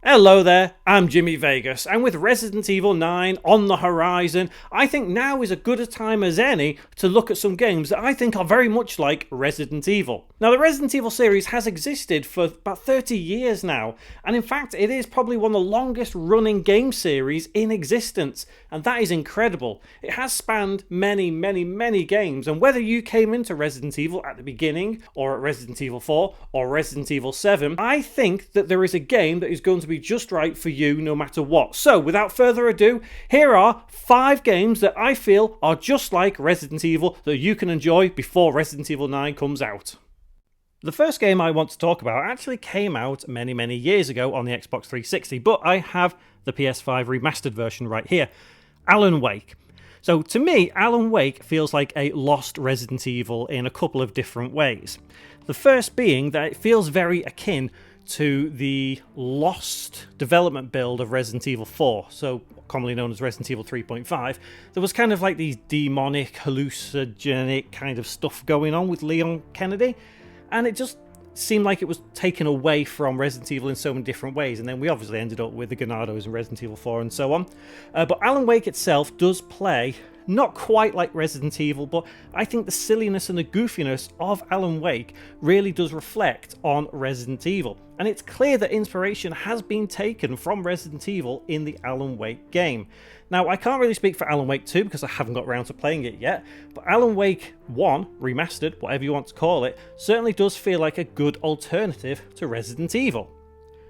Hello there, I'm Jimmy Vegas, and with Resident Evil 9 on the horizon, I think now is as good a time as any to look at some games that I think are very much like Resident Evil. Now, the Resident Evil series has existed for about 30 years now, and in fact, it is probably one of the longest running game series in existence, and that is incredible. It has spanned many games, and whether you came into Resident Evil at the beginning, or at Resident Evil 4, or Resident Evil 7, I think that there is a game that is going to be just right for you no matter what. So without further ado, here are 5 games that I feel are just like Resident Evil that you can enjoy before Resident Evil 9 comes out. The first game I want to talk about actually came out many years ago on the Xbox 360, but I have the PS5 remastered version right here, Alan Wake. So to me, Alan Wake feels like a lost Resident Evil in a couple of different ways. The first being that it feels very akin to the lost development build of Resident Evil 4, so commonly known as Resident Evil 3.5. There was kind of like these demonic, hallucinogenic kind of stuff going on with Leon Kennedy, and it just seemed like it was taken away from Resident Evil in so many different ways, and then we obviously ended up with the Ganados in Resident Evil 4 and so on. But Alan Wake itself does play not quite like Resident Evil, but I think the silliness and the goofiness of Alan Wake really does reflect on Resident Evil. And it's clear that inspiration has been taken from Resident Evil in the Alan Wake game. Now, I can't really speak for Alan Wake 2 because I haven't got around to playing it yet, but Alan Wake 1, remastered, whatever you want to call it, certainly does feel like a good alternative to Resident Evil.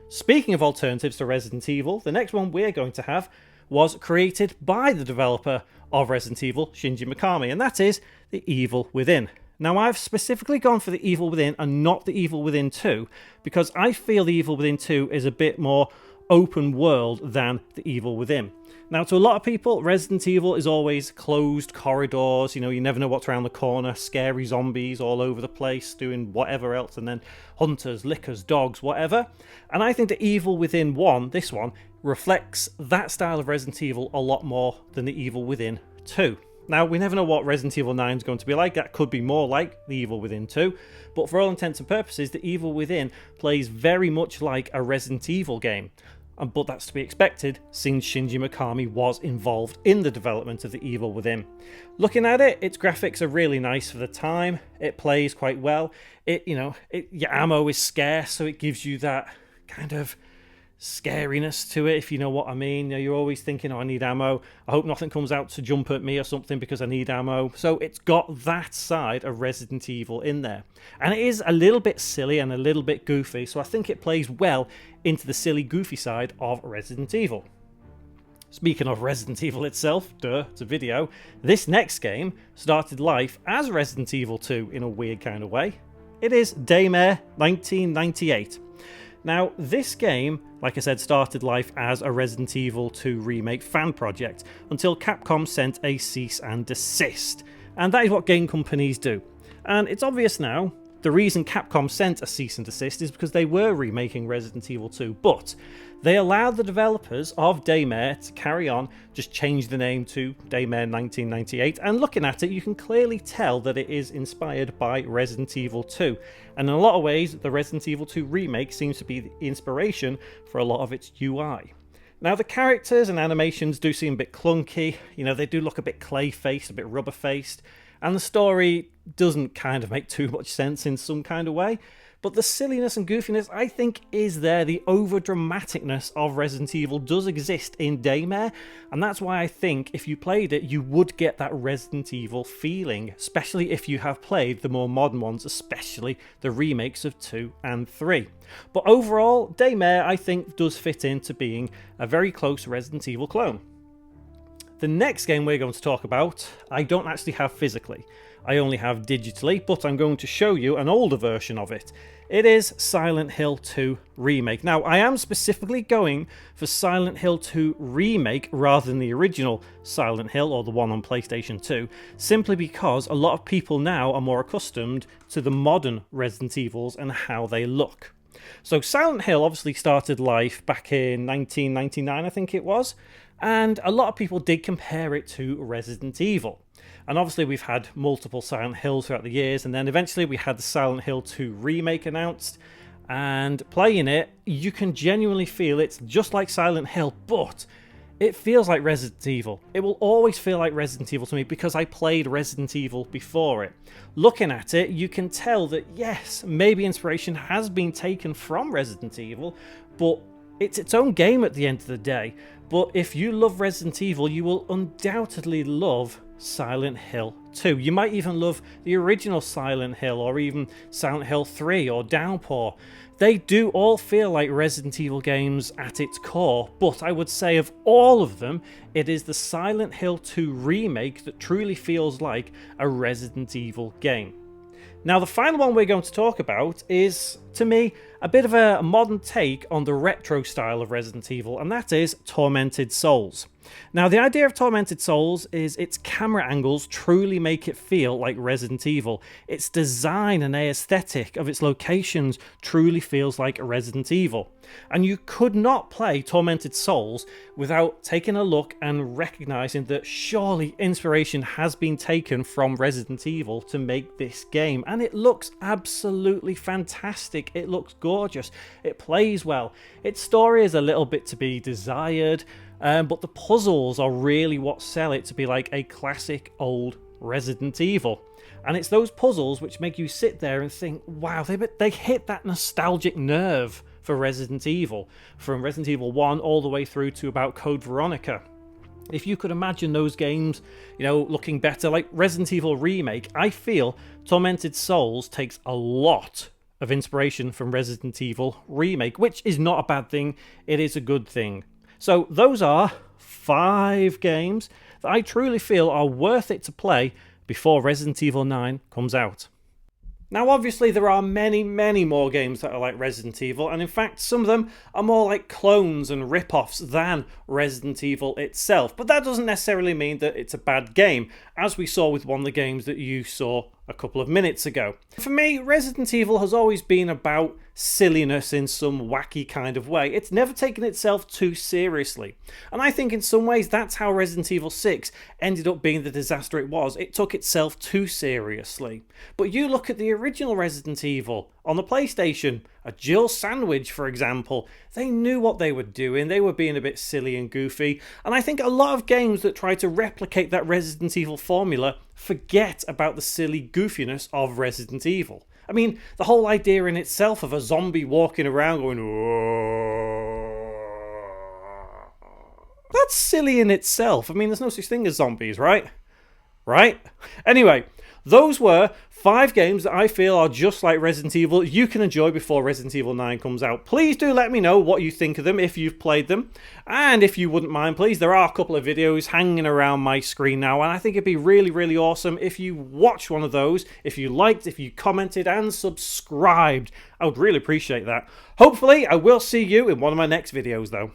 Speaking of alternatives to Resident Evil, the next one we're going to have was created by the developer of Resident Evil, Shinji Mikami, and that is The Evil Within. Now, I've specifically gone for The Evil Within and not The Evil Within 2 because I feel The Evil Within 2 is a bit more open world than The Evil Within. Now, to a lot of people, Resident Evil is always closed corridors, you never know what's around the corner, scary zombies all over the place doing whatever else, and then hunters, lickers, dogs, whatever. And I think The Evil Within 1, this one, reflects that style of Resident Evil a lot more than The Evil Within 2. Now, we never know what Resident Evil 9 is going to be like. That could be more like The Evil Within 2. But for all intents and purposes, The Evil Within plays very much like a Resident Evil game. But that's to be expected, since Shinji Mikami was involved in the development of The Evil Within. Looking at it, its graphics are really nice for the time. It plays quite well. Your ammo is scarce, so it gives you that kind of scariness to it, if you know what I mean. You're always thinking, I need ammo. I hope nothing comes out to jump at me or something because I need ammo. So it's got that side of Resident Evil in there. And it is a little bit silly and a little bit goofy, so I think it plays well into the silly, goofy side of Resident Evil. Speaking of Resident Evil itself, it's a video, this next game started life as Resident Evil 2 in a weird kind of way. It is Daymare 1998. Now, this game, like I said, started life as a Resident Evil 2 remake fan project until Capcom sent a cease and desist. And that is what game companies do. And it's obvious now, the reason Capcom sent a cease and desist is because they were remaking Resident Evil 2, but they allowed the developers of Daymare to carry on, just change the name to Daymare 1998, and looking at it, you can clearly tell that it is inspired by Resident Evil 2. And in a lot of ways, the Resident Evil 2 remake seems to be the inspiration for a lot of its UI. Now, the characters and animations do seem a bit clunky, they do look a bit clay-faced, a bit rubber-faced, and the story doesn't kind of make too much sense in some kind of way. But the silliness and goofiness, I think, is there. The over-dramaticness of Resident Evil does exist in Daymare, and that's why I think if you played it, you would get that Resident Evil feeling, especially if you have played the more modern ones, especially the remakes of 2 and 3. But overall, Daymare, I think, does fit into being a very close Resident Evil clone. The next game we're going to talk about, I don't actually have physically. I only have digitally, but I'm going to show you an older version of it. It is Silent Hill 2 Remake. Now, I am specifically going for Silent Hill 2 Remake rather than the original Silent Hill or the one on PlayStation 2, simply because a lot of people now are more accustomed to the modern Resident Evils and how they look. So Silent Hill obviously started life back in 1999, I think it was, and a lot of people did compare it to Resident Evil. And obviously we've had multiple Silent Hills throughout the years, and then eventually we had the Silent Hill 2 remake announced, and playing it, you can genuinely feel it's just like Silent Hill, but it feels like Resident Evil. It will always feel like Resident Evil to me because I played Resident Evil before it. Looking at it, you can tell that yes, maybe inspiration has been taken from Resident Evil, but it's its own game at the end of the day. But if you love Resident Evil, you will undoubtedly love Silent Hill 2. You might even love the original Silent Hill, or even Silent Hill 3 or Downpour. They do all feel like Resident Evil games at its core, but I would say of all of them, it is the Silent Hill 2 remake that truly feels like a Resident Evil game. Now, the final one we're going to talk about is, to me, a bit of a modern take on the retro style of Resident Evil, and that is Tormented Souls. Now, the idea of Tormented Souls is its camera angles truly make it feel like Resident Evil. Its design and aesthetic of its locations truly feels like Resident Evil. And you could not play Tormented Souls without taking a look and recognizing that surely inspiration has been taken from Resident Evil to make this game. And it looks absolutely fantastic. It looks gorgeous. It plays well. Its story is a little bit to be desired. But the puzzles are really what sell it to be like a classic old Resident Evil. And it's those puzzles which make you sit there and think, wow, they hit that nostalgic nerve for Resident Evil. From Resident Evil 1 all the way through to about Code Veronica. If you could imagine those games, looking better, like Resident Evil Remake, I feel Tormented Souls takes a lot of inspiration from Resident Evil Remake, which is not a bad thing, it is a good thing. So those are 5 games that I truly feel are worth it to play before Resident Evil 9 comes out. Now, obviously, there are many, many more games that are like Resident Evil, and in fact, some of them are more like clones and rip-offs than Resident Evil itself. But that doesn't necessarily mean that it's a bad game, as we saw with one of the games that you saw a couple of minutes ago. For me, Resident Evil has always been about silliness in some wacky kind of way. It's never taken itself too seriously. And I think in some ways that's how Resident Evil 6 ended up being the disaster it was. It took itself too seriously. But you look at the original Resident Evil on the PlayStation, a Jill sandwich, for example. They knew what they were doing. They were being a bit silly and goofy. And I think a lot of games that try to replicate that Resident Evil formula forget about the silly goofiness of Resident Evil. I mean, the whole idea in itself of a zombie walking around going, that's silly in itself. I mean, there's no such thing as zombies, right? Right? Anyway, those were 5 games that I feel are just like Resident Evil you can enjoy before Resident Evil 9 comes out. Please do let me know what you think of them if you've played them. And if you wouldn't mind, please, there are a couple of videos hanging around my screen now, and I think it'd be really, really awesome if you watched one of those, if you liked, if you commented and subscribed. I would really appreciate that. Hopefully, I will see you in one of my next videos, though.